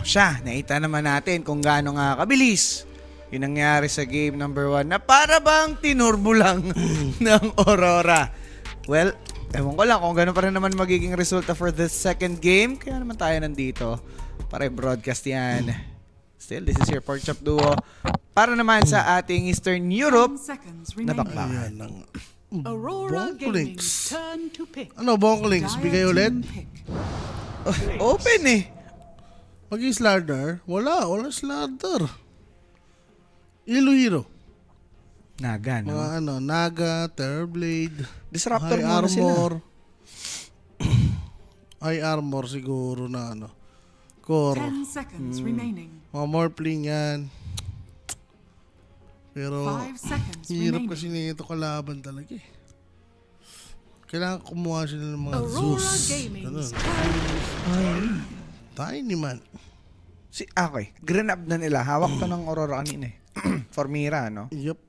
siya, nakita naman natin kung gaano nga kabilis yung nangyari sa game number 1 na para bang tinurbo lang ng Aurora. Well, ewan ko lang kung gano'n pa rin naman magiging resulta for the second game. Kaya naman tayo nandito para i-broadcast yan. Still, this is your Pork Chop Duo para naman sa ating Eastern Europe na bakbakan. Ayan ang Aurora Gaming, Bonklings. turn to pick. Ano, Bonklings? Bigay ulit? Open eh. Mag-i-slardar? Wala slardar. Ilohiro. Naga, no? Mga ano, Naga, Terrorblade, Disruptor High muna sila. Armor. High Armor siguro na ano. Core. 10 seconds remaining. Mga Morphling yan. Pero 5 seconds hirap remaining. kasi nito kalaban talaga eh. Kailangan kumuha sila ng mga Aurora Zeus. Gaming, Ganun. Tiny man. Okay, grab na nila. Hawak to ng Aurora kanina eh. For Mira, no? Yup.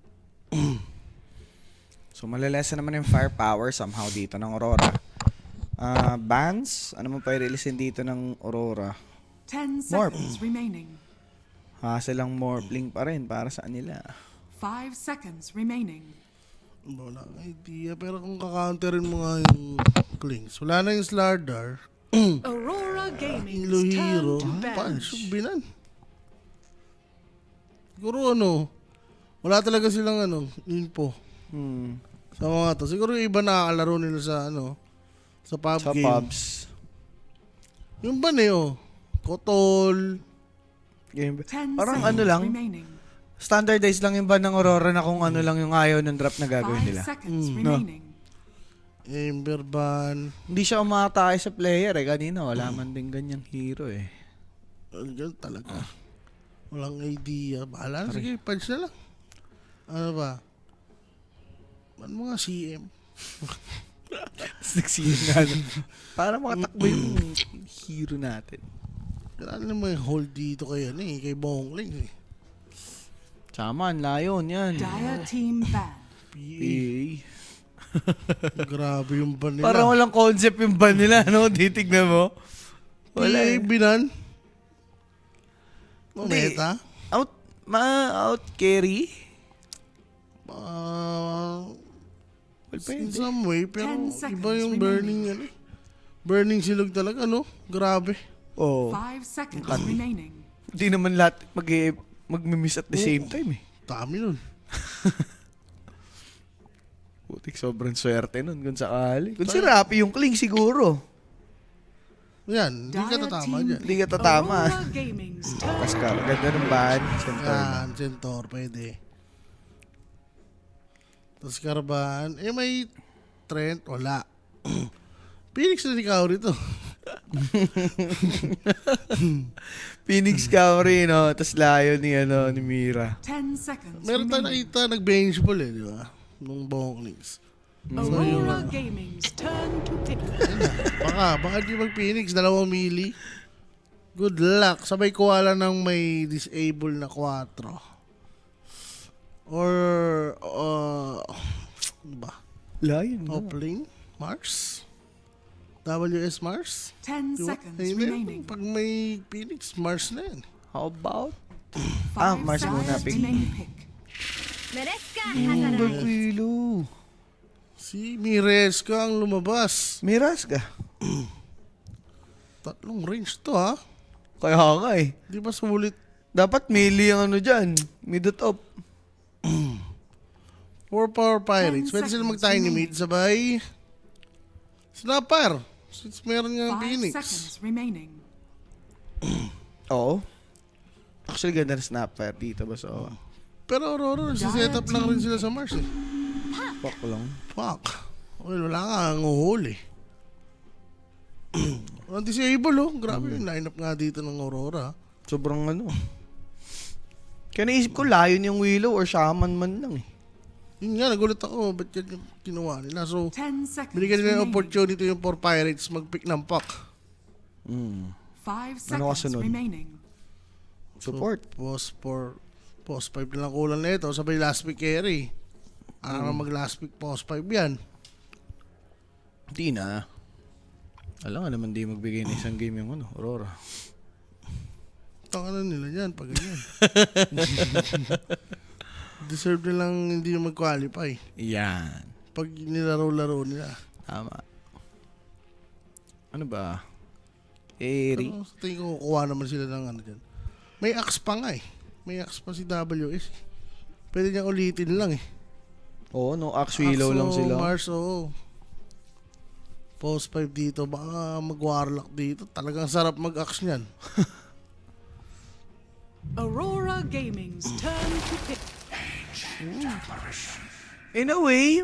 So, malalesa naman yung firepower somehow dito ng Aurora. Bans, ano mo pa i-releasein dito ng Aurora? 10 Morph. seconds remaining. Silang Morphling pa rin para sa nila. 5 seconds remaining. Wala akong idea. Pero kung kakounterin mo nga yung Klings, wala na yung Slardar. Aurora Gaming, Ilohiro. turn to Punch. bench. Binan. Siguro ano, wala talaga silang ano, info. Sa mga to. Siguro yung iba nakakalaro nila sa ano, sa pub Sa game. pubs. Yung ban eh, oh. Kotol. Game. 10 Parang seconds ano lang, remaining. standardized lang yung ban ng Aurora na kung ano lang yung ayaw ng drop na gagawin 5 nila. seconds No. remaining. Ember ban. Hindi siya umatake sa player eh. Kanina wala man din ganyang hero eh. Ganyan talaga. Walang idea. Bahala na. Sige, punch na lang. Ano ba? Ano mga CM? Nagsihin nga lang. Para makatakbo yung hero natin. Kailangan mo yung hold dito kay ano eh, kay Bongling eh. Chaman, Lion, yan. Dire team ban. PA. Eh. Grabe yung ban nila. Parang walang concept yung ban nila, no? Titignan mo. Wala PA eh. binan. Hindi. Meta. Out carry? Well, In pwede. some way, pero 10 seconds iba yung remaining. burning ano. Burning silog talaga, no? Grabe. Oh. 5 seconds remaining. Hindi naman lahat mag-miss at the same time eh. Dami nun. Putik, sobrang swerte nun kung sakali. Kung si Rapi yung Kling siguro. Yan, hindi ka Dire tatama team dyan. Hindi ka tatama. Aurora Gaming's turn. Pascal, ganda ng ban. Centaur na. Yan, Centaur, pwede. Tapos Caravan, eh may Trent, wala. Phoenix na ikaw rito. Phoenix Cavalry, no? Tapos Lion ni Mira. 10 seconds Meron tayo remaining. nakita nag-benchball eh, di ba? Nung Bonklings. Aurora Gaming's turn to pick. Baka di mag-Phoenix, 2 mili. Good luck. Sabay kuha lang ng may disable na 4. Or, ano ba? Lion, no? Offlane? Mars? WS Mars? 10 Di ba? seconds Ayun na yun. remaining. Pag may Phoenix, Mars na yan. How about? 5 Mars muna, seconds pick. remaining. Pilo. Si Mireska ang lumabas. Miras ka. 3 range to ha. Kaya nga eh. Di ba sulit? Dapat melee ang ano dyan. Mid top. 4 power pirates. 10 Pwede sila seconds mag-tiny remaining. mid sabay. Snapper. Since meron nga 5 Phoenix. seconds remaining. Oo. Actually, ganda na snapper dito ba so. Pero Aurora, set up lang rin sila sa Mars eh. Fuck lang. Fuck. Well, wala nga ang uhuli. Ang disable oh. Grabe yung lineup nga dito ng Aurora. Sobrang ano. Kaya naisip ko Lion yung Willow or Shaman man lang eh. Yun nga, nagulat ako. Ba't yan yung kinuha nila? So, 10 seconds binigyan nila ng remaining. opportunity yung 4 pirates mag-pick ng puck. 5 Ano seconds kasunod? remaining. Support. Post 5 na lang kulang na ito. Sabay last pick carry. Mag last pick post 5 yan. Hindi na. Alam nga naman di magbigay ng isang game yung ano, Aurora. Taka na nila yan pag ganyan. Deserve nilang hindi mag-qualify. Yan. Pag nilaro-laro nila. Tama. Ano ba? Eri. Pero sa tingin ko, kukuha naman sila ng ano dyan. May axe pa nga eh. May axe pa si WS. Pwede niyang ulitin lang eh. Oo, no. Axwilo lang sila. Mars, oo. Post 5 dito. Baka mag-warlock dito. Talagang sarap mag-axe niyan. Aurora Gaming's turn to pick. In a way,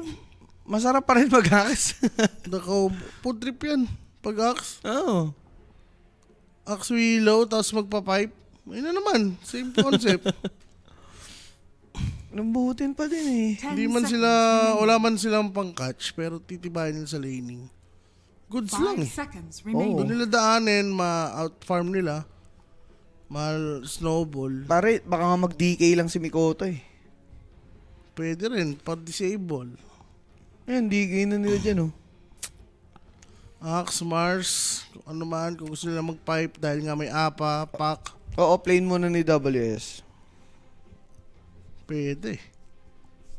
masarap pa rin mag-axe. Nako, food trip yan. Pag-axe. Oo. Axe willow, tapos magpa-pipe. Ayun na naman. Same concept. Nambuhutin pa din eh. 10 Hindi man seconds sila, remaining. wala man silang pang-catch, pero titibayan nila sa laning. Goods 5 lang eh. seconds Doon remaining. nila daanin, ma-outfarm nila. Ma-snowball. Pare, baka nga mag-DK lang si Mikoto eh. Pwede rin, pa-disable. Ayan, DK na nila dyan oh. Axe, Mars, kung ano man, kung gusto nila mag-pipe dahil nga may APA, pack, Oo, plane muna ni WS. pwede.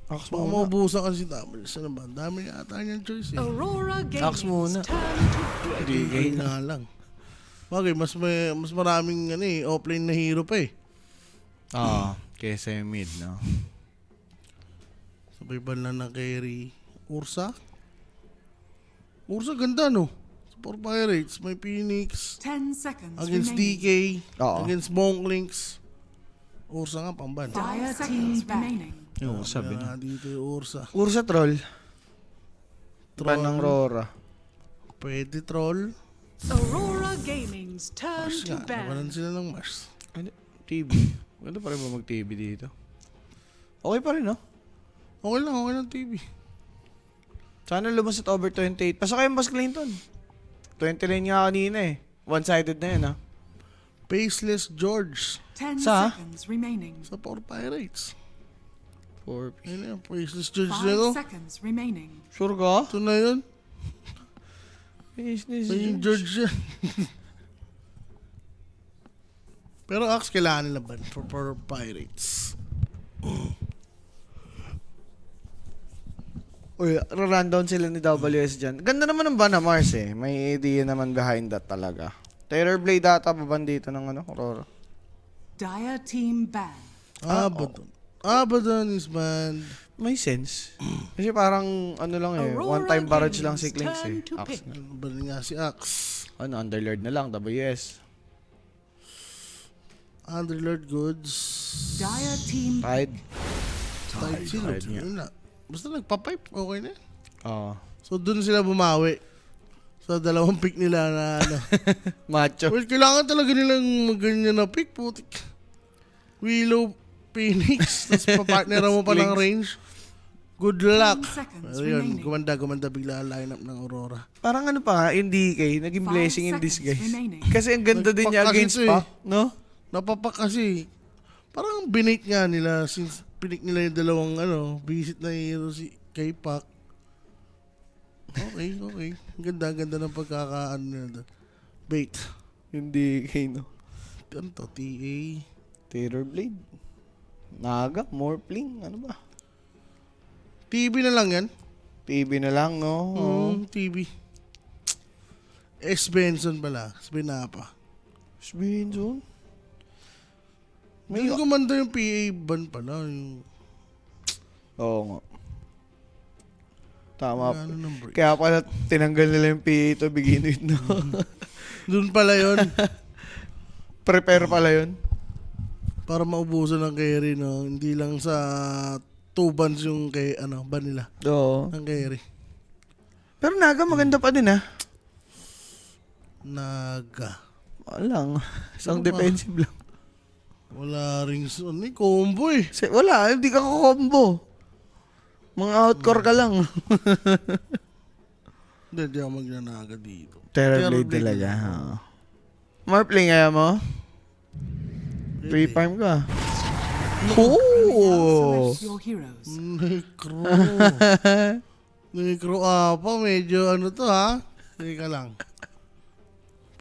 Axe Baka muna. maubusan kasi si WS. Ano ba? Ang dami nga ata niyang choice eh. Aurora Axe muna. Gaming's turn to pick. DK Ayun na. na nga lang. Bagay, mas maraming ano eh, offlane na hero pa eh. Oo, kesa yung mid, no? Sabay ba na ng carry? Ursa? Ursa ganda no? Support Pirates, may Phoenix. 10 seconds Against remaining. DK. Oo. Against Monklinks. Ursa nga pamban. 5 seconds remaining. Yung sabi Kaya na. dito yung Ursa. Ursa troll. Troll ng Troll. Rora. Pwede troll. Aurora Gaming's turn Mars to nga. Nawalan ban. sila ng Mars. Ano? TV. Ganda pa rin ba mag-TV dito? Okay pa rin, no? Okay lang TV. Sana lumos at over 28. Pasok kayo, Boss Clinton. 29 nga kanina eh. One-sided na yun, ha? Faceless George 10 Sa? seconds remaining. sa Support Pirates. 4 piece. Ayun na, Faceless George 5 na to. seconds remaining. Sure ka? Ito na yun. Business. Ayun yung George yan. Pero Axe kailangan nila ban for Pirates. Uy, rundown sila ni WS dyan. Ganda naman ng Bana Mars eh. May idea naman behind that talaga. Terrorblade data pa dito ng ano, Aurora. Dire team ban. Abaddon. Abaddon is banned. May sense. Kasi parang ano lang eh, Aurora one-time barrage lang si Gaming's Clinks eh. turn to Axe pick. na. Ban nga si Axe. Ano, Underlord na lang, WS. Underlord Goods. Dire team Tide. Tide sila. Tide nga. Yun na. Basta nagpa-pipe, okay na. Oo. So dun sila bumawi. Sa dalawang pick nila na ano. Macho. Well, kailangan talaga nilang magganyan na pick, putik. Willow, Phoenix, tapos papartneran mo pa ng range. Good luck. 10 seconds Pero yun, remaining. gumanda bigla ang lineup ng Aurora. Parang ano pa nga, yung DK, naging 5 blessing in seconds disguise. remaining. Kasi ang ganda din niya Nagpak kasi against ito eh. Pac, no? Napapak kasi, parang binate nga nila since pinik nila yung dalawang visit na hero si kay Pac. Okay. Ganda ng pagkakaano nila doon. Bait. Yung DK, no? Ano to? TA? Terrorblade. Naga, Morphling, ano ba? TV na lang yan? PB na lang, no? TV. S. Benson pala. Spinapa. Sbenson. May gumanda yung PA ban pala. Yung Oo nga. Tama. ano ng break. Kaya pala tinanggal nila yung PA to begin with, no? Doon pala yun. Prepare pala yun. Para maubusan ng carry, no? Hindi lang sa 2 bans yung kay, ban nila. Oo. Ang carry. Pero Naga, maganda pa din, ha? Naga. Wala lang. Isang Ano ba? defensive lang. Wala ring combo eh. Wala, hindi ka combo. Mga outcore ka lang. Hindi ako magnanaga dito. Terrorblade talaga. Morphling kaya mo? Free farm ka. Oo! Select your heroes. Necro. Necro apa, medyo to ha. Teka lang.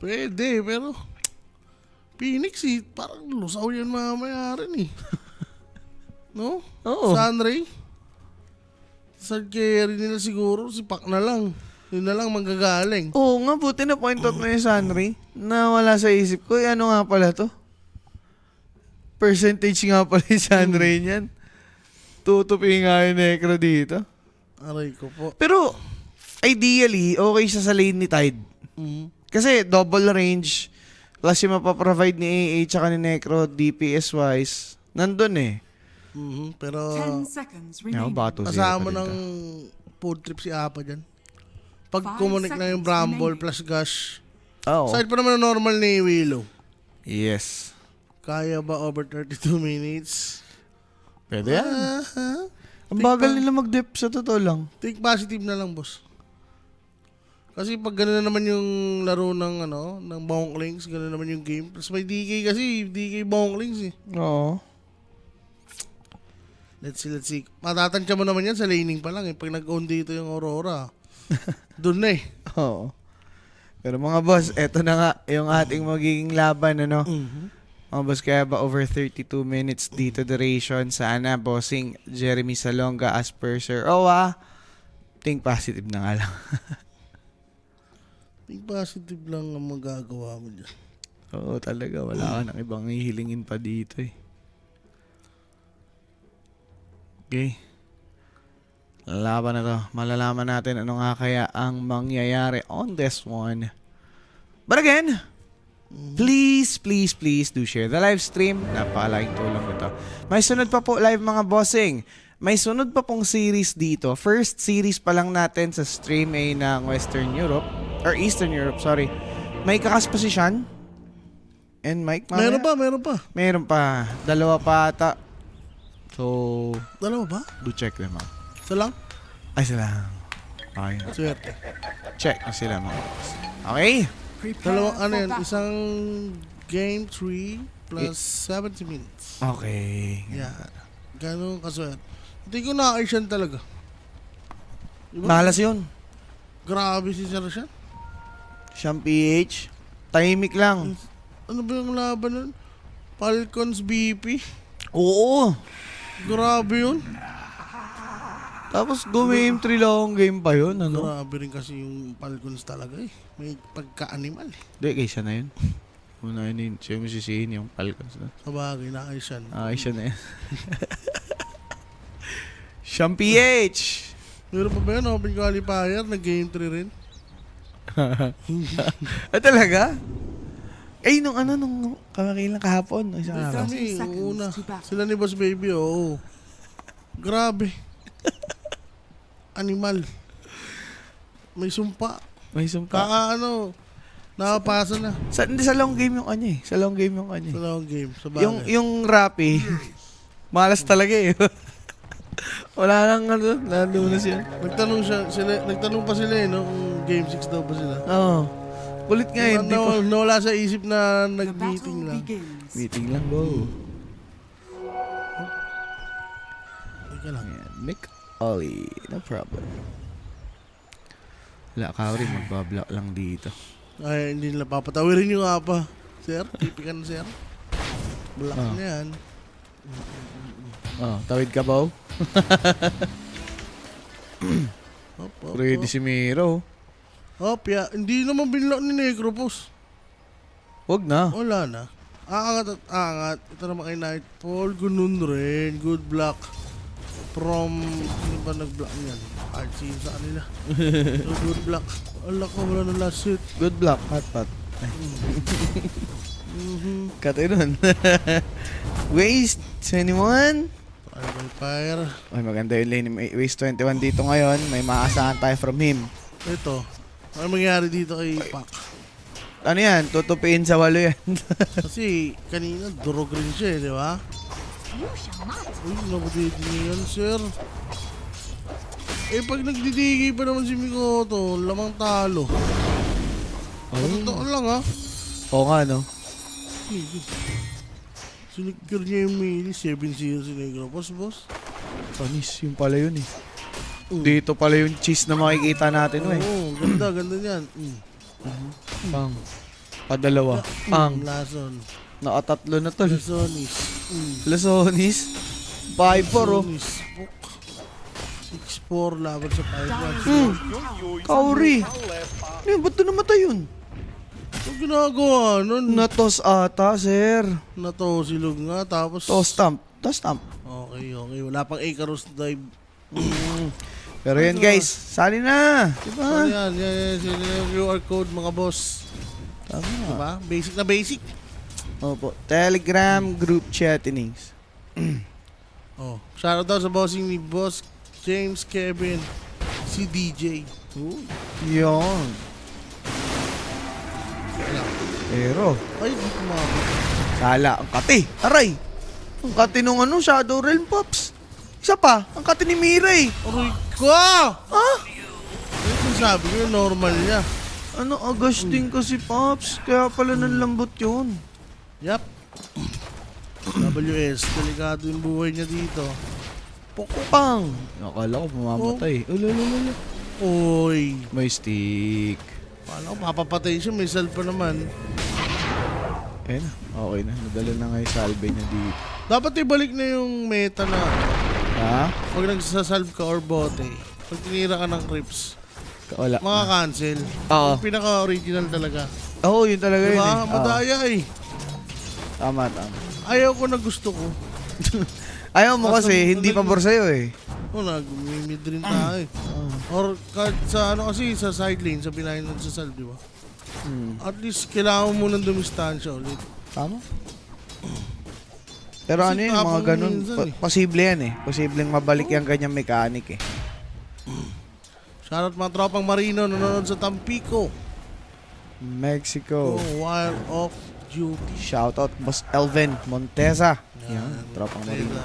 Pwede, pero Phoenix parang lusaw yan mamaya rin No? Oo. Sunray? Third carry nila siguro, si Pac na lang. Yun na lang manggagaling. Oo nga, buti na point out na yung Sunray na wala sa isip ko. Ano nga pala to? Percentage nga pala yung Sunray niyan. Tutupi nga yung Necro dito. Aray ko po. Pero, ideally, okay siya sa lane ni Tide. Kasi double range, plus yung mapaprovide ni AA tsaka ni Necro DPS-wise, nandun eh. Pero 10 seconds Ako, remaining. baka 2-0 kasama pa rin ng to. food trip si Apa dyan. Pag 5 kumunik na yung seconds Bramble remaining. plus Gush. Oo. Side pa naman ng normal ni Willow. Yes. Kaya ba over 32 minutes? Pwede yan. Ah, Ang bagal nila mag-dip sa totoo lang. Think positive na lang, boss. Kasi pag gano'n na naman yung laro ng ng Bonklings, gano'n naman yung game. Plus may DK kasi, DK Bonklings Oo. Let's see. Matatansya mo naman yan sa laning pa lang Pag nag-own dito yung Aurora. Doon na Oo. Pero mga boss, eto na nga yung ating magiging laban, ano? Mga boss, kaya ba over 32 minutes dito duration? Sana, bossing Jeremy Salonga as per Sir Owa. Think positive na nga lang. Think positive lang ang magagawa mo dyan. Oo, talaga. Wala ka nang ibang hihilingin pa dito eh. Okay. Laban na to. Malalaman natin ano nga kaya ang mangyayari on this one. But again, please do share the live stream. Napakalaking tulong nito. May sunod pa po live mga bossing. May sunod pa pong series dito. First series pa lang natin sa stream ay ng Western Europe. Or Eastern Europe, sorry. May kakas-posisyon. And Mike, mamaya? Meron pa. Meron pa. Dalawa pa ata. So, Dalawa ba? do check them out. Isa lang? Ay, sila. Okay. Swerte. Check na sila mga boss. Okay? Prepare Dalawang for battle. isang game 3 plus 70 minutes. Okay. Yeah. Ganun kaswerte. Hindi ko na-Asian talaga. Diba? Malas yun. Grabe si Sir Sean. Siyang PH. Tahimik lang. Ano ba yung laban nun? Falcons BP. Oo. Grabe yun. Tapos game 3 lang ang game pa yun. Ano? Grabe rin kasi yung Falcons talaga May pagka-animal Hindi, kaysa na yun. Una yun, siya mo sisihin yung Falcons na. Sa bagay, na-Asian. Okay, siya na yan. Siyang PH. Meron pa ba yun? Open qualifier? Nag-game 3 rin? Talaga? Eh, nung kamakilang kahapon. Isang araw. 30 Kami, seconds una. to battle. Sila ni Boss Baby, oo. Grabe. Animal. May sumpa. May sumpa. Nakapasa na Hindi sa long game yung kanya eh. Sa long game yung kanya sa eh. long game. Sa bagay. Yung Rappi, malas talaga eh. Wala nang lalo na siya. Nagtanong pa sila no? Kung game 6 daw pa sila. Oo. Kulit nga eh. Hindi pa. Nawala sa isip na The nag-meeting battle lang. begins. Meeting lang, go. Teka lang. Ayan, Mick Ollie. No problem. Wala ka rin, magbablock lang dito. Ay, hindi nila papatawirin yung apa. Sir, pipikan sir. Black Ah. na yan. Oh, tawid ka ba? Hop. Ready si Miro. Hop, ya. Hindi naman binlock ni Necropos. Wag na. Wala na. Aangat at aangat. Ito naman kay Nightfall. Ganun rin. Good block. From, sino ba nag-block niyan? RC sa kanila. So, good block. Ala ko, wala na last hit. Good luck, hotpot. Katay nun. Waste 21. Fireball fire. Ay, maganda yung lane ni Waste 21 dito ngayon. May maasahan tayo from him. Ito. Ano mangyari dito kay Pac? Ano yan? Tutupiin sa walo yan. Kasi kanina durog rin siya di ba? Uy, napatiti niya yan, sir. Pag nagdidigi pa naman si Mikoto, lamang talo. Totoo lang ha. Oo nga, no? Sinikir niya yung melee, 7-0 si Necropos, boss. Panis, yung pala yun eh. Dito pala yung cheese na makikita natin, eh. Oo, ganda niyan. Pang. Padalawa. Pang. Lason. Nakatatlo na tol. Lasonis. Lasonis. 5-4 oh. Lasonis. 6-4 laban sa 5-1. Kauri. Ano yun? Ba't doon namatay yun? Ang ginagawa nun? Natos ata, sir. Natosilog nga, tapos... To stamp. Okay. Wala pang Icarus dive. Pero yan guys, sali na. Diba? Ano yan? Yan yung QR code, mga boss. Tama. Diba? Basic na basic. Opo. Telegram group chattingings. Oh, shoutout daw sa bossing ni Boss James Kevin, si DJ. Yun. Pero, Ay, di kumabot. sala. Ang kati. Aray. Ang kati nung Shadow Realm Pops. Isa pa. Ang kati ni Miray. Aray ko! Ah? Ano sabi ko yung normal niya? Ano, Agustin kasi Pops. Kaya pala nanlambot yun. Yap. WS, delikado yung buhay niya dito. Pokopang. Akala ko mamamatay. Ulalala. Oy. May stick. Paano ko mapapatay siya? May self pa naman. Eh na. Okay na. Nadala na nga yung salve niya dito. Dapat ibalik na yung meta na Ha? pag nagsasalve ka or bote, pag tinira ka ng creeps, Wala. maka-cancel. Oo. Yung pinaka-original talaga. Oo, yun talaga yun Diba? eh. Oo. Madaya eh. Tama. Ayaw ko na gusto ko. Ayaw mo Basta kasi, hindi pabor sa'yo eh. O, nag-mid rin tayo eh. Or kahit sa ano kasi, sa side lane, sa binahin nun sa salve, di ba? At least, kailangan mo munang dumistansya ulit. Tama. Pero Kasi ano yun, mga tapang ganun, minsan eh. posible yan eh. Posibleng mabalik yung kanyang mechanic eh. Shoutout mga tropang Marino nanonood sa Tampico. Mexico. Wild of Duty. Shoutout Boss Elvin Montesa. Yan, tropang Marino.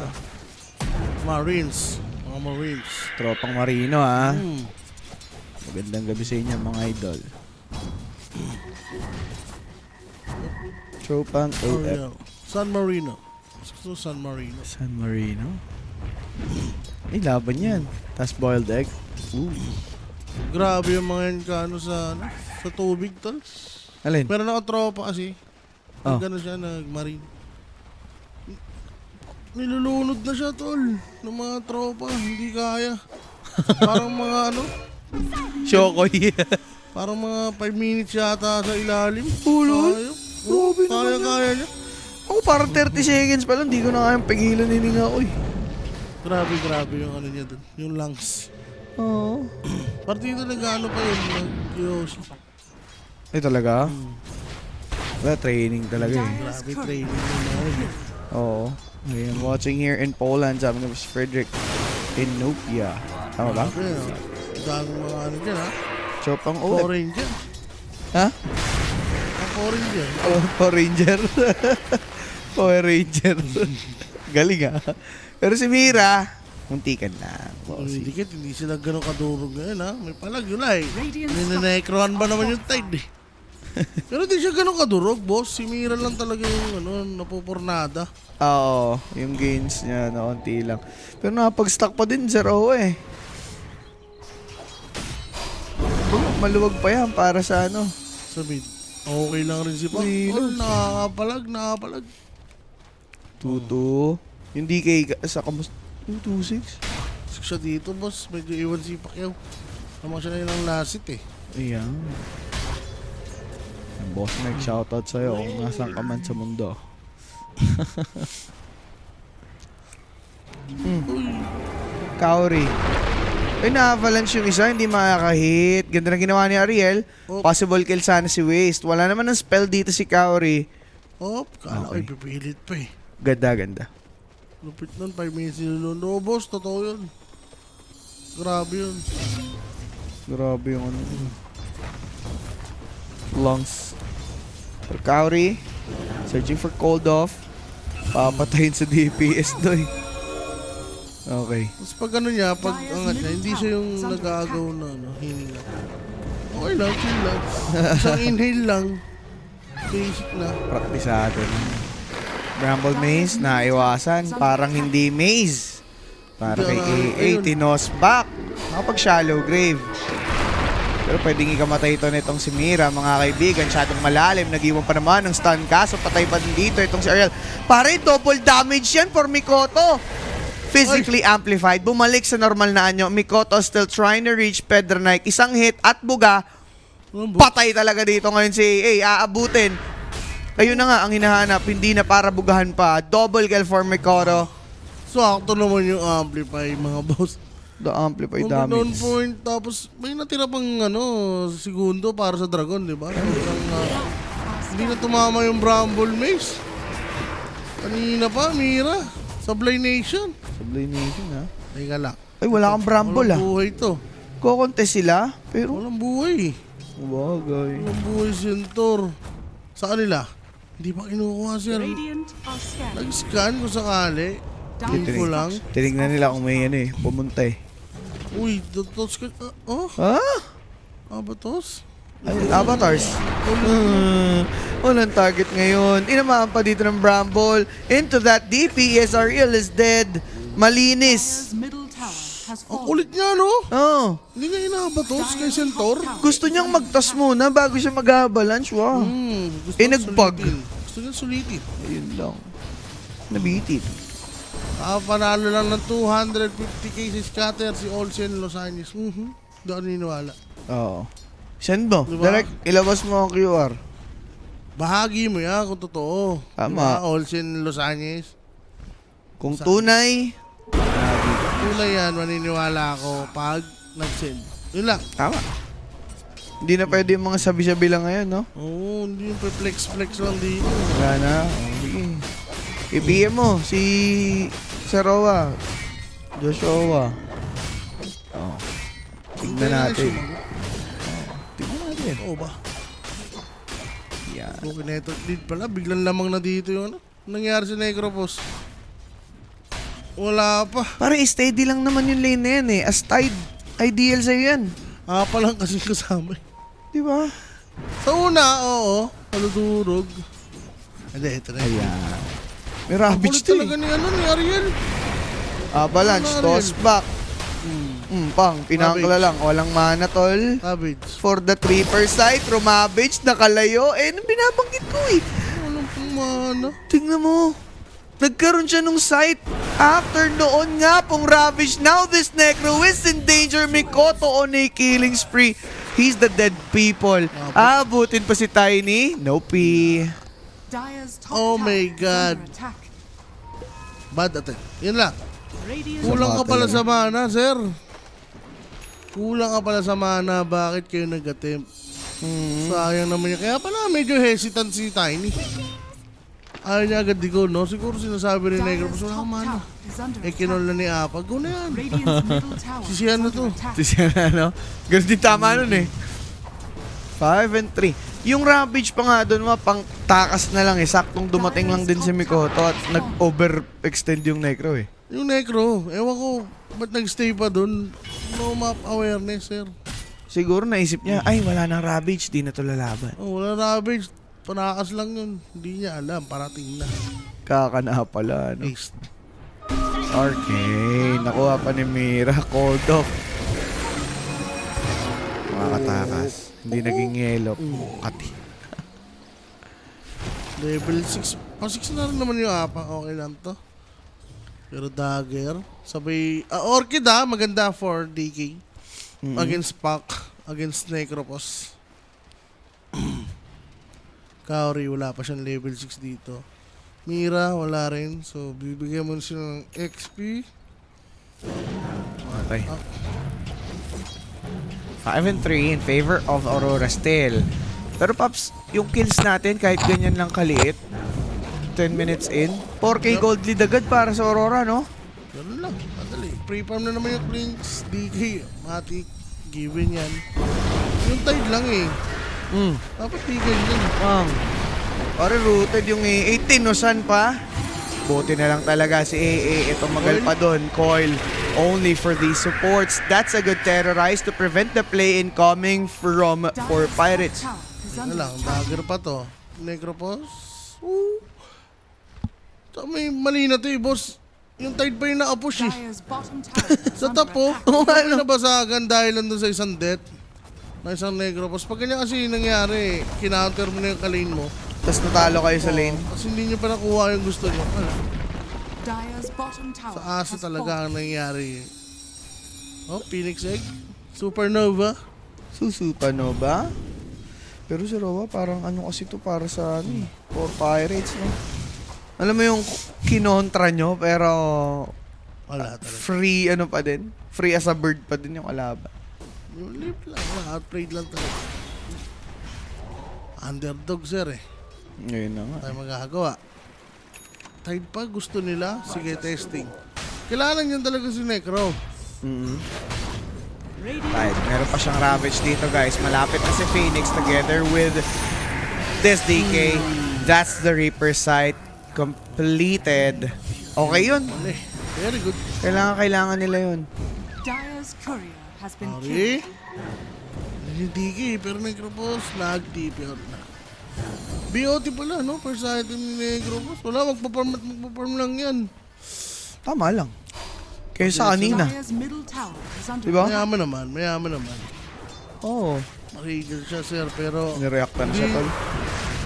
Marines. Mga Marines. Tropang Marino ha. Hmm. Magandang gabi sa inyo mga idol. Tropang Oh, OF. yeah. San Marino. So, San Marino. San Marino. Ay, laban yan. Tapos boiled egg. Ooh. Grabe yung mga yan ka, sa tubig, tol. Alin? Pero nakatropa kasi. Oh. Gano'n siya, nag-marine. Nilulunod na siya, tol. Ng mga tropa. Hindi kaya. Parang mga Shokoy. parang mga 5 minutes yata sa ilalim. Ulol. Grabe naman. Kaya niya. Ako parang 30 seconds pa lang, di ko na kayang pigilan hininga ko eh. Grabe yung ano niya dun. Yung lungs. Oo. Partido nag-ano pa yun. Nag-Yoshi. Ay talaga? Wala, training talaga eh. Grabe training yung mga yun. Oo. Okay, I'm watching here in Poland. Sabi nga si Frederick Inopia. Tama ba? Grabe, no? Dami mga ano dyan, ha? Chopang OF. Foreign dyan. Ha? Ang foreign dyan. Oh, Power Ranger. Power Ranger. Galing ah. Pero si Mira, muntikan lang. Hindi kit, hindi sila ganun kadurog ngayon, ha? May palag yun, ay. Radiant Ninenecroan ba naman yung tide, eh? Pero di siya ganun kadurog, boss. Si Mira lang talaga yung napupurnada. Oo, yung gains niya na konti lang. Pero nakapag-stack pa din Sir O eh. Maluwag pa yan para sa ano. Sa mid. Okay lang rin si Pang. Oh, nakakapalag. 2-2. Yung DK sa kamus... 2-2-6. Siya dito, boss. Medyo iwan si Pacquiao. Naman siya na yun ang lasit, eh. Ayan. Boss Mike, shoutout sa'yo kung nasan ka man sa mundo. Kaori. Ay, na-avalanche yung isa, hindi makakahit. Ganda na ginawa ni Ariel. Oh. Possible kill sana si Waste. Wala naman ng spell dito si Kaori. Oh, kala ko Okay. ipipilit pa, eh. Ganda. Lupit nun, 5 minutes nilulun. No, boss, totoo yun. Grabe yun. Grabe yung ano. Lungs. For Kaori, searching for cold off. Papatayin sa DPS doy. Okay. Tapos pag ano niya, pag angat niya, hindi siya yung nag-aagaw na hininga. Okay lang, chill lang. Isang inhale lang. Basic na. Praktisado na. Bramble Maze, naiwasan. Parang hindi maze. Para kay AA, Ayun. tinos back. Nakapag shallow grave. Pero pwedeng ikamatay ito nitong si Mira, mga kaibigan. Masyadong malalim. Nag-iwan pa naman ng stun cast. So patay pa din dito itong si Ariel. Pare, double damage yan for Mikoto. Physically amplified. Bumalik sa normal na anyo. Mikoto still trying to reach Pedro Knight. Isang hit at buga. Patay talaga dito ngayon si AA. Aabutin. Ayun na nga ang hinahanap. Hindi na para bugahan pa. Double kill for Mikoto. So, akto naman yung amplify, mga boss. The amplify Down damage. point, tapos may natira pang segundo para sa Dragon, di ba? Sobrang, hindi na tumama yung Bramble Maze. Kanina pa, Mira. Sablay Nation. Sablay Nation, ha? Teka lang. Ay, wala kang Bramble, Walang ah. buhay to. Kokontest sila, pero... Walang buhay. Bagay. Walang buhay si Entor. Sa kanila? Hindi pa kinukuha siya. Radiant are scanning. Nag-scan kung sakali. Info lang. Tinignan nila kung may pumunta eh. Uy, datos ka. Ha? Abatos? Ay, avatars. Walang target ngayon. Inamaan pa dito ng Bramble. Into that DP, Ariel is dead. Malinis. Dire's middle tower has Ang fallen. kulit niya, no? Oh. Hindi niya inabatos kay Centaur. Gusto niyang magtas muna bago siya mag-avalanche. Wow. Gusto Eh, niya nag-bug. sulitin. Gusto niya sulitin. Ayun lang. Nabitin. Panalo lang ng 250k si Scatter, si Olsen, Los Angeles. Hindi ako naniniwala. Oo. Send mo. Diba? Direct, ilabas mo ang QR. Bahagi mo yan kung totoo. Tama. Diba? Olsen, Los Angeles. Kung tunay, Tunay yan, maniniwala ako pag nag-send. Yun lang. tama. Hindi na pwede yung mga sabi-sabi lang ngayon, no? Oo, hindi yung flex-flex lang dito. Wala na. Oh, sige. I-PM mo si Sarowa. Joshua. Oh. Tignan natin. Tignan natin. Oo ba? Yan. Okay na ito. Lead pala, biglang lamang na dito yung ano. Nangyari sa Necropos. Wala pa. Parang steady lang naman yung lane na yan eh. As tide, ideal sa'yo yan. Pa lang kasi kasama. Di ba? Sa una, oo. Paludurog. Hindi, ito na. Ayan. May Ang ravage kulit to talaga eh. ni Ariel. Avalanche, Ano, toss Ariel? back. Pang, pinangkala Ravage. lang. Walang mana, tol. Cabbage. For the Tripper side, Rumavage, nakalayo. Eh, nung binabanggit ko eh. Walang pang mana. Tingnan mo. Nagkaroon siya nung sight. After noon nga pong Ravage. Now this Necro is in danger. Mikoto on a killing spree. He's the dead people. Abutin pa si Tiny. Nope. Dire's top Oh tower my is God. under attack. Bad attack. Yun lang. Radiant Kulang ka Sa pala bata sa mana, sir. Kulang ka pala sa mana. Bakit kayo nag-attempt? Sayang naman niya. Kaya pala medyo hesitant si Tiny. Ayaw niya agad di ko, no? Siguro sinasabi ni Negro, Dire's wala top kang mana. tower is under Eh, kinol attack. na ni Apag. Go na yan. Radiant's middle tower is Sisihan na under to. attack. Siya na, no? Ganun din tama nun eh. 5 and 3. Yung Ravage pa nga doon, pang takas na lang eh. Saktong dumating lang din si Mikoto at nag-overextend yung Necro eh. Yung Necro, ewan ko, ba't nag-stay pa dun? No map awareness, sir. Siguro naisip niya, ay wala nang Ravage, di na to lalaban. Oh, wala Ravage. Panakas lang yun. Hindi niya alam. Parating na. Kakana pala, no? Ace. Okay, nakuha pa ni Mira, cold off. Makakatakas. Hindi naging yellow. Kati. Level 6. Oh, 6 na rin naman yung apa. Okay lang to. Pero dagger. Sabay, Orchid maganda for DK. Against Pac. Against Necropos. Kaori, wala pa siyang level 6 dito. Mira, wala rin. So, bibigyan mo siya ng XP. Okay. 5 and 3 in favor of Aurora still. Pero Paps, yung kills natin kahit ganyan lang kaliit, 10 minutes in, 4K gold lead agad para sa Aurora, no? Ganun lang. Madali. Pre-farm na naman yung Prince. DK. Matic. Given yan. Yung tide lang eh. Dapat tigil yun. Pare rooted yung AA. Tinusan pa. Buti na lang talaga si AA. Ito magal pa doon. Coil only for these supports. That's a good terrorize to prevent the play incoming from for Dire's Pirates. top tower is Ano under lang. attack. Dagger pa to. Necropos. May mali na to eh, boss. Yung tide pa yung nakapush eh. Dire's bottom tower is Sa under tapo, attack. nabasagan dahil lang doon sa isang death. na isang negro. Tapos pag ganyan kasi nangyari, kinounter mo na yung kalane mo. Tapos natalo kayo sa lane. Kasi hindi nyo pa nakuha yung gusto nyo. Ano? Dire's bottom tower Sa asa has talaga fallen. ang nangyari. Oh, Phoenix Egg. Supernova. Supernova? Pero si Roa, parang ano kasi to para sa ano eh. For Pirates, no? Alam mo yung kinontra nyo, pero Wala talaga. free ano pa din? Free as a bird pa din yung kalaban. Yung lip lang. Outplayed lang talaga. Underdog, sir eh. Ngayon na nga. Tayo magagawa. Tide pa, gusto nila. Sige, testing. Kailangan yan talaga si Necro. Right, meron pa siyang Ravage dito guys. Malapit na si Phoenix together with this DK. That's the Reaper site completed. Okay yun. Eh, very good. Kailangan nila yun. Dire's courier has been Sorry. killed. Hindi DK, pero Necro Boss, nag-TP out na. BOT pala, no? First item ni Necro Boss. Wala, magpaparm lang yan. Tama lang. Kaysa kanina. Dire's middle tower is under Diba? Mayaman naman. Oo. Oh, Makigil siya, sir, pero... nireactan siya tol.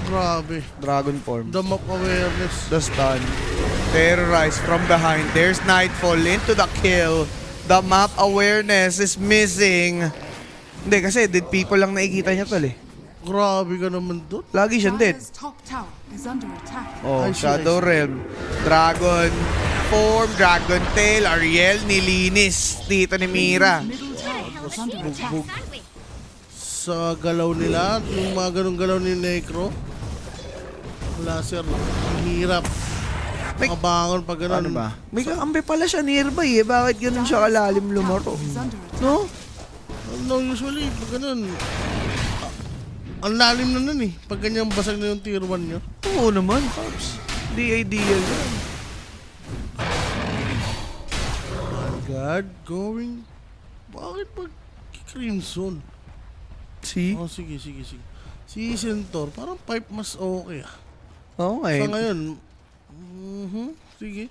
Grabe. Dragon form. The map awareness. The stun. Terrorize from behind. There's Nightfall into the kill. The map awareness is missing. Hindi kasi dead people lang nakikita niya tol eh. Grabe ka naman doon. Lagi siyang dead. Dire's top tower is under attack. Oh, I see, Shadow I see. Realm. Dragon form, Dragon Tail, Ariel, nilinis dito ni Mira. Middle tower is under attack. Sa galaw nila, yung mga ganong galaw ni Necro. Wala, sir. Ang hirap. May- Makabangon pag ganun. Ano ba? May kakampi pala siya nearby eh. Bakit ganun siya kalalim lumaro? Is under attack. No? No, usually, pag ganun. Ang lalim na nun eh. Pag ganyan basag na yung tier 1 nyo. Oo naman, Pops. Di ideal yan. God, going... Bakit pag Crimson? See? Oh, sige. Si Centaur, parang pipe mas okay ah. Oo nga Sa eh. ngayon, sige.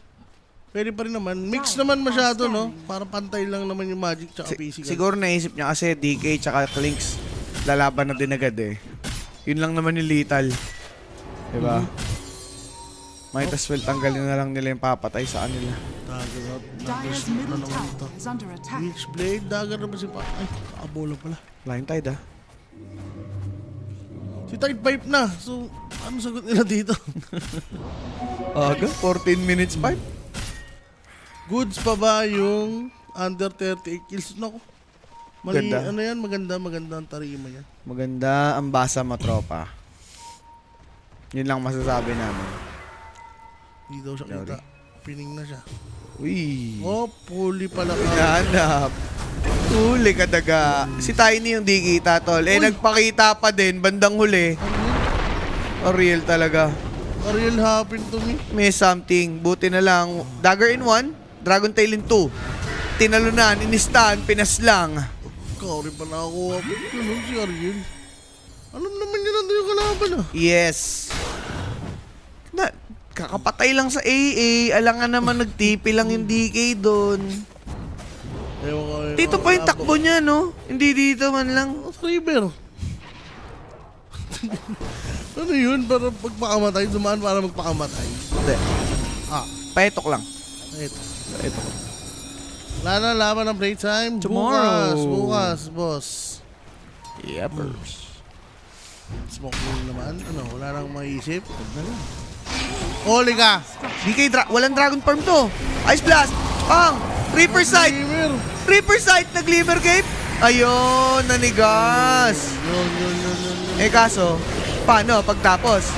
Pwede pa rin naman. Mix naman masyado, no? Parang pantay lang naman yung Magic tsaka physical. Siguro naisip niya kasi DK tsaka Clinks lalaban na din agad eh. Yun lang naman yung lethal. Diba? Might as well tanggalin na lang nila yung papatay sa kanila. Dire's middle tower is under attack. Witchblade, dagger na ba si Pa? Ay, kakabola pala. Flying Tide ah. Si Tide Pipe na. So, ano sagot nila dito? Aga, 14 minutes pipe. Goods pa ba yung under 38 kills? Naku. Mali, Ganda. ano yan? Maganda ang tarima yan. Maganda ang basa mo, tropa. Yun lang masasabi namin. Hindi daw siya kita. Pining na siya. Uy. Oh, puli pala ka. Nanap. Huli ka daga. Si Tiny yung di kita, tol. Eh, nagpakita pa din, bandang huli. Real talaga. Ariel happened to me. May something. Buti na lang. Dagger in 1, Dragon Tail in 2. Tinalunan, inistan, pinaslang. Ikaw rin pa nakakuha. Ba't ganun si Ariel? Alam naman niya nandun yung kalaban ah. Yes. Kakapatay lang sa AA. Alangan naman nag-TP lang yung DK doon. Ewan ko. Dito pa yung takbo niya, no? Hindi dito man lang. River. Ano yun? Para pagpakamatay, dumaan para magpakamatay. Hindi. Ah, Paetok lang. ito. Paetok. Wala na laban ng playtime. Tomorrow. Bukas, boss. Yepers. Smoke mo naman. Ano, wala nang maisip. Huli ka! Walang Dragon Farm to. Ice Blast. Pang. Reaper Sight. Gamer. Reaper Sight. Nag-Glimmer Cape. Ayun. Nanigas. Yun. Eh kaso, paano pagtapos?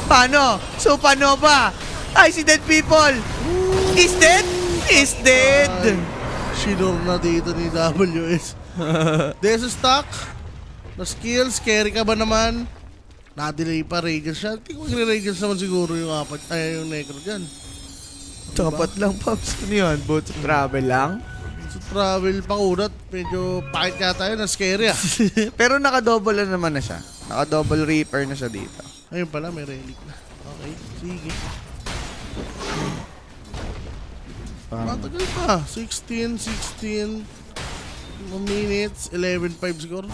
Paano? Supernova. Ay, si dead people. Is dead? Is dead. Sinor na dito ni WS. There's a stock. Na skills, carry ka ba naman? Na-delay pa, Ragers siya. Hindi ko magre-Ragers naman siguro yung yung Necro dyan. Dapat lang, Pops. Ano yun? Boat travel lang? So travel pakunat, medyo pakit ka tayo na scary ah. Pero naka-double na naman na siya. Naka-double Reaper na siya dito. Ayun pala, may relic na. Okay, sige. Matagal pa. 16. minutes, 11-5 score.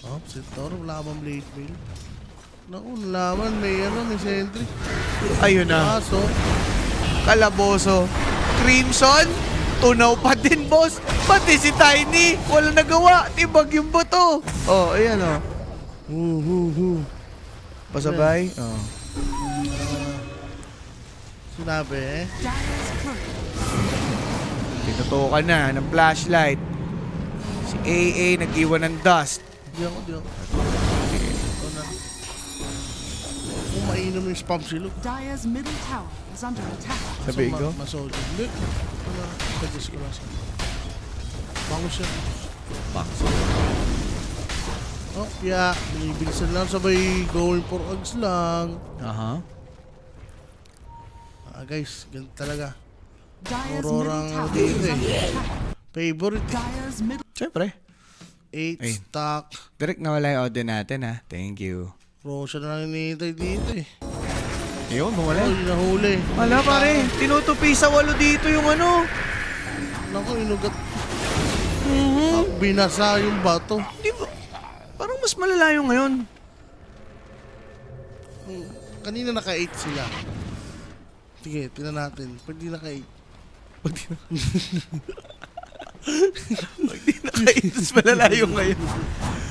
Oh, Centaur, wala bang blade mail? Naku, nalaman, may sentry. Ayun na. Kaso, Kalaboso. Crimson, tunaw pa din, boss. Pati si Tiny, wala nagawa. Tibag yung bato. Oh, ayan oh. Pasabay. Oh. sinabi eh. Dyer's courier. Tinutukan na ng flashlight. Si AA nag-iwan ng dust. Di ako. Ito na. Kung mainom yung spam silog. Dyer's middle tower is under attack. Sabi ko. Masolid. Hindi. Ito na. Suggest ko lang sa. Bango siya. Oh, yeah. Binibilisan lang sabay going for odds lang. Aha. Guys, ganito talaga. Dyer's Aurorang middle tower dito is eh. under attack. Favorite. Dyer's middle Siyempre. 8 Ay. stock. Direct na wala yung order natin ha. Thank you. Roshan na lang hinihintay dito eh. Ayun, Oh, mawala. yun nahuli. Wala pare. Tinutupi sa 8 dito yung ano. Naku, inugat. Binasa yung bato. Di ba? Parang mas malala yung ngayon. Kanina naka-8 sila. Sige, tingnan natin. Pag di naka-8. Pag di nakaitis malala yung ngayon.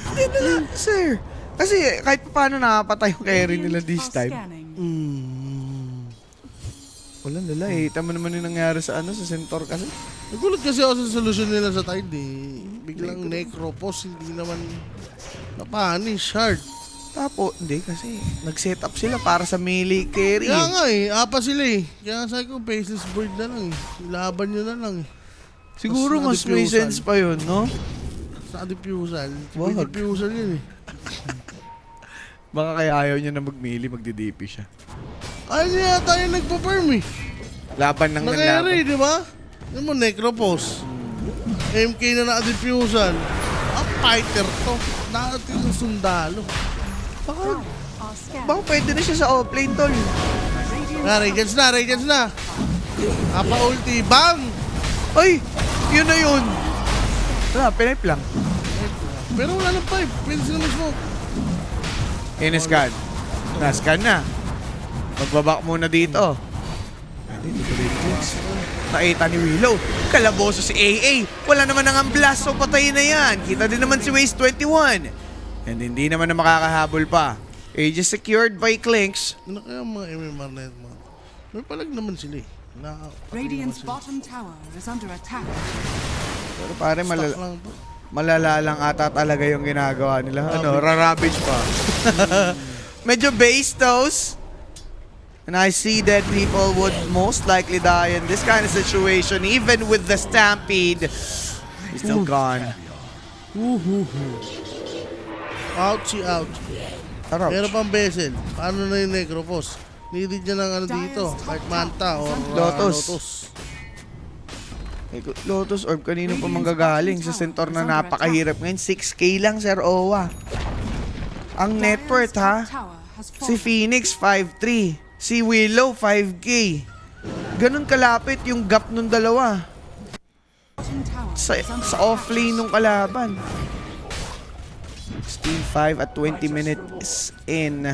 Hindi na lang, sir. Kasi kahit pa paano nakapatay yung carry nila Radiant this are time. scanning. Wala lala eh. Tama naman yung nangyari sa ano, sa Centaur kasi. Nagulat kasi ako sa solusyon nila sa Tide eh. Biglang necropos, hindi naman napanish hard. Tapo, hindi kasi nag-set up sila para sa melee carry. Kaya nga eh, apa sila eh. Kaya sabi ko, faceless bird na lang eh. Ilaban nyo na lang eh. Siguro mas may na-diffusan. sense pa yun, no? Sa diffusal. Wag. Diffusal yun eh. Baka kaya ayaw niya na mag-melee, magdi-DP siya. Ayun niya tayo nagpa-farm eh. Laban ng Naka-array, laban. di ba? Yan mo, necropos. MK na naka-diffusal. Fighter to. Nakating ng sundalo. Baka, Are scanning. baka pwede na siya sa offlane, tol. Radiant Radiance na. Apa-ulti. Bang! Ay! Yun na yun! Wala, pinipe lang. Pero wala ng pipe. Pwede sila mag-smoke. In-scan. Na-scan na. Magbabak muna dito. Pwede, dito rin. Nakita ni Willow. Kalaboso si AA. Wala naman ang blast, so patayin na yan. Kita din naman si Waste 21. And hindi naman na makakahabol pa. Age is secured by Clinks. Ano kaya ang mga MMR na ito? May palag naman sila eh. Radiant's bottom tower is under attack. Pero pare, Stock lang to. malala lang ata talaga yung ginagawa nila. Ano, rarabage pa. Medyo base toes. And I see that people would most likely die in this kind of situation, even with the stampede. He's still gone. Ouchie out. Tarap. Meron pang bezel. Paano na yung necropos? Needed niya ng ano dito. Kahit manta or Lotus. lotus. Lotus Orb, kanino pa manggagaling sa Centaur na napakahirap ngayon? 6K lang, Sir Owa. Ang net worth, ha? Si Phoenix, 5'3". Si Willow, 5K. Ganun kalapit yung gap nung dalawa. Sa off-lane nung kalaban. Steam 5 at 20 minutes in.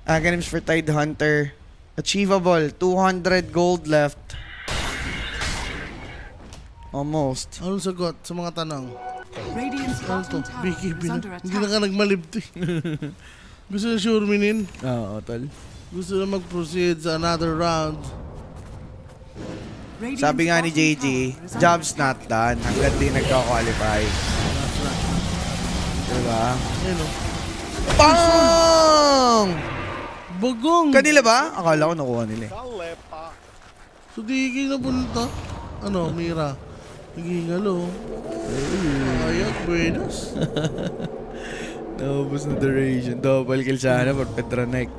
Aghanim's for Tide Hunter. Achievable. 200 gold left. Almost. Anong sagot sa mga tanong? Radiant's Ano to? bottom tower BKB is na. under Hindi na attack. ka nagmalibti. Gusto na sure minin. Oo, tol. Gusto na mag-proceed sa another round. Radiant's Sabi nga ni bottom JJ, tower is under job's attack. not done hanggang di nagka-qualify. Diba? Ayun o. Bang! Bagong! Kanila ba? Akala ko nakuha nila eh. So di na punta. Ano, Mira? Nagingalo. Ayak, buenos. Naubos na duration. Double kill sana for Petronek.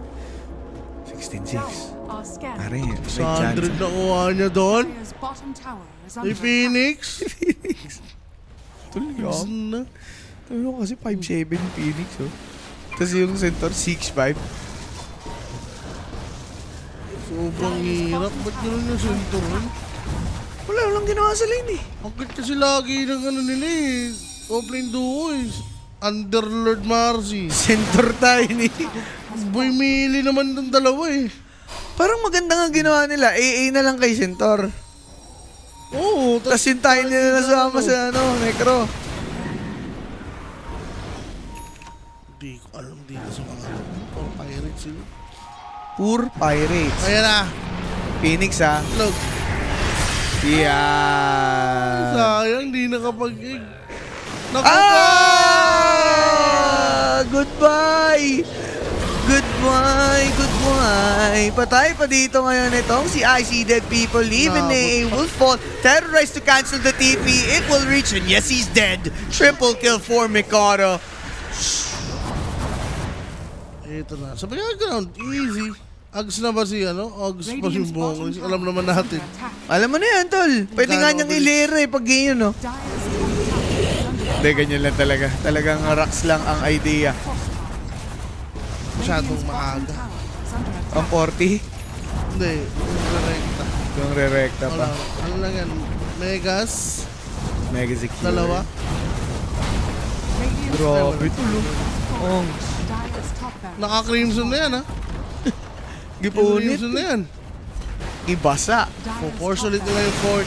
16-6. Are scanning. Pare, may 100 chance. na kuha niya doon. Dyer's bottom tower is Ay, under attack. Phoenix. Tuloy Gusto na. Ano kasi 5'7" yung Phoenix, oh. Tapos yung Centaur, 6'5". Sobrang hirap. Ba't gano'n yung center rin? Wala, walang ginawa sa lane eh. Bakit kasi lagi ng ano nila eh. Offlane duo eh. Underlord Marcy. Center tayo ni. Boy Mili naman ng dalawa eh. Parang maganda nga ginawa nila. AA na lang kay Centaur. Oo. Tapos hintayin nila nasama sa Necro. Hindi ko alam dito sa mga or pirates sila. Poor Pirates. Ayan na. Phoenix ha. Log. Yeah. Sayang, di nakapag-egg. Goodbye! Goodbye! Patay pa dito ngayon itong si IC Dead People. Even AA will fall. Terrorize to cancel the TP. It will reach and yes, he's dead. Triple kill for Mikado. Ito na. Sa background, easy. Ags na ba si Ags pa si Radiant's bottom Bong. tower Alam naman is natin. under attack. Alam mo na yan, tol. Pwede nga niyang ilera eh pag ganyan, no? Dire's bottom tower is under Hindi, ganyan lang talaga. Talagang rocks lang ang idea. Masyadong Radiant's bottom maaga. tower is under attack. Ang 40, Hindi, yung direkta. yung re-recta pa. Ano lang yan? Megas, Mega secure. dalawa. Radiant's Grabe, tulong. Oh, Dire's top barracks. Naka-crimson na yan, ha? gipunit. Crimson na yan. Ibasa. Dire's Force top ulit nila yung 40.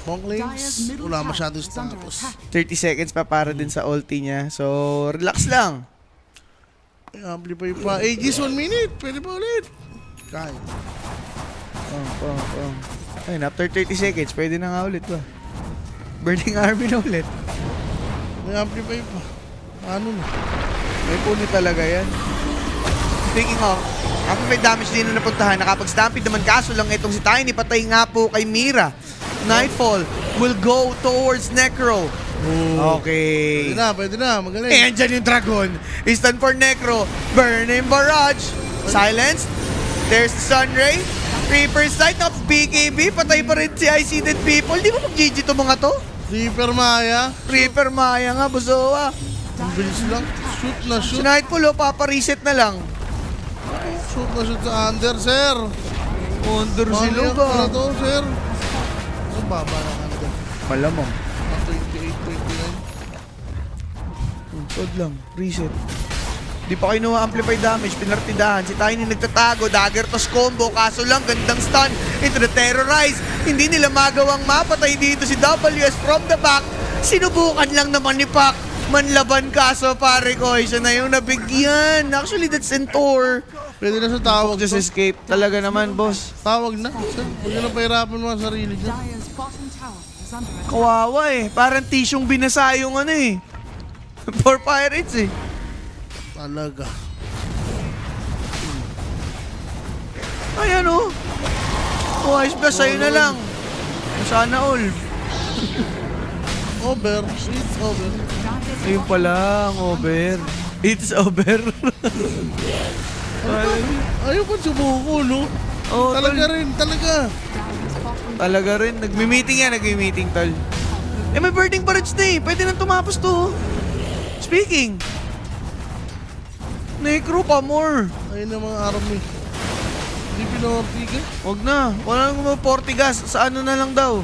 Bonk Dire's links, middle wala tower masyadong is under status. attack. 30 seconds pa para din sa ulti niya. So, relax lang. Amplify pa. Aegis 1 minute. Pwede pa ulit. Kaya. Ayun, after 30 seconds, pwede na nga ulit ba? Burning Army na ulit. May amplify pa. Ano na? May punit talaga yan. Speaking of, amplify damage din na napuntahan. Nakapag-stampede naman kaso lang itong si Tiny. Patay nga po kay Mira. Nightfall will go towards Necro. Okay. Pwede na. Magaling. Eh, andyan yung Dragon. Instant for Necro. Burning Barrage. Silence. There's the Sunray. Reaper Sight of BKB. Patay pa rin si IC Dead People. Di ba mag-GG to mga to? Reaper Maya. Reaper Maya nga, Buzoa. Ang bilis lang. Shoot na Si shoot. Nightfall, papareset na lang. Shoot na shoot sa under, sir. Under si Ano Luga. to, sir? Ang baba ng under. Malamang. 28, 29. Tod lang. Reset. Di pa kinuha amplify damage. Pinartidahan. Si Tiny nagtatago. Dagger toss combo. Kaso lang, gandang stun into the terrorize. Hindi nila magawang mapatay dito si WS from the back. Sinubukan lang naman ni Pac. Manlaban kaso pare ko. Siya na yung nabigyan. Actually, that's Centaur. Pwede na sa tawag. Just escape. Talaga naman, boss. Tawag na. Sir, huwag nyo na pahirapan mga sarili dyan. Dire's bottom tower is under attack. Kawawa eh. Parang tisyong binasa yung ano eh. For Pirates eh. Talaga. Ayan oh. Oh, ayos ba? Sa'yo na lang. Sana all. Over. It's over. Dire's Ayun pa lang, over. It's over. Ayaw pa sumuko, no? Oh, Talaga tol. rin, talaga. Dire's bottom Talaga rin. Nagmi-meeting yan, nagmi-meeting, tol. Eh, may birding barrage na eh. Pwede nang tumapos to. Speaking. Necro pa more. Ayun na mga army. Hindi pinortigan. Wag na. Wala nang mga Portigas. Sa ano na lang daw.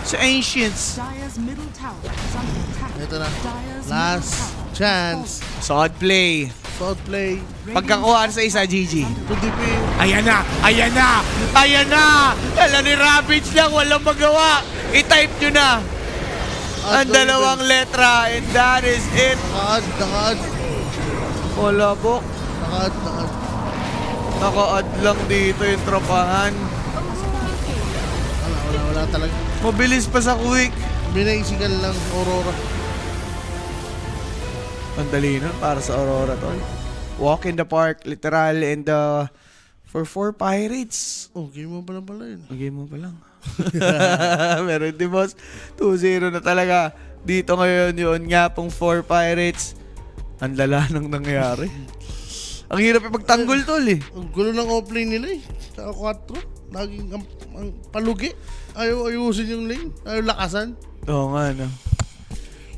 Sa Ancients. Dire's middle tower is under attack. Ito na. Dire's Last middle tower chance. Solid play. South play. Pagkakuha sa isa, GG. To defeat. Ayan na! Ayan na! Ayan na! Alam ni Ravage lang, walang magawa. I-type nyo na. Ang dalawang letra and that is it. Naka-add. Wala po. Naka-add. Naka-add lang dito yung tropahan. Wala talaga. Mabilis pa sa quick. Binaisigan lang, Aurora. Ang dali nun para sa Aurora, tol. Walk in the park, literal, and for 4 Pirates. Oh, game mo pala yun. Okay mo pa lang. Meron din, boss. 2-0 na talaga. Dito ngayon yun nga pong 4 Pirates. Ang lala nang nangyari. Ang hirap ipagtanggol, tol eh. Ang gulo ng offlane nila eh. Sa 4. Laging ang palugi. Ayaw ayusin yung lane. Ayaw lakasan. Oo nga, no.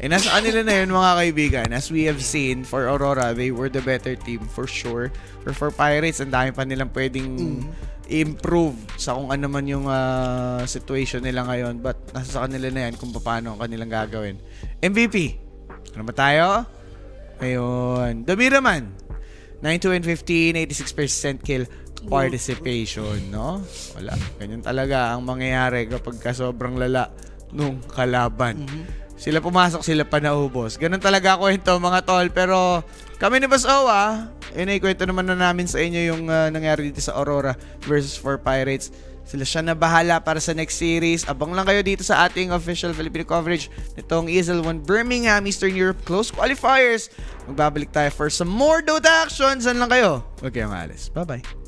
nasa kanila na yun mga kaibigan. As we have seen, for Aurora, they were the better team for sure. For Pirates, ang dami pa nilang pwedeng improve sa kung ano man yung situation nila ngayon. But nasa sa kanila na yan kung paano ang kanilang gagawin. MVP. Ano ba tayo? Ayun. Damiraman. 9-2-15, 86% kill participation, no? Wala. Ganyan talaga ang mangyayari kapag sobrang lala nung kalaban. Sila pumasok, sila pa naubos. Ganun talaga ako ito, mga tol. Pero kami ni Boss Owa, ikwento naman na namin sa inyo yung nangyari dito sa Aurora versus 4 Pirates. Sila siya na bahala para sa next series. Abang lang kayo dito sa ating official Filipino coverage nitong ESL 1 Birmingham Eastern Europe Close Qualifiers. Magbabalik tayo for some more Dota actions. Saan lang kayo? Huwag kayong alis. Bye-bye.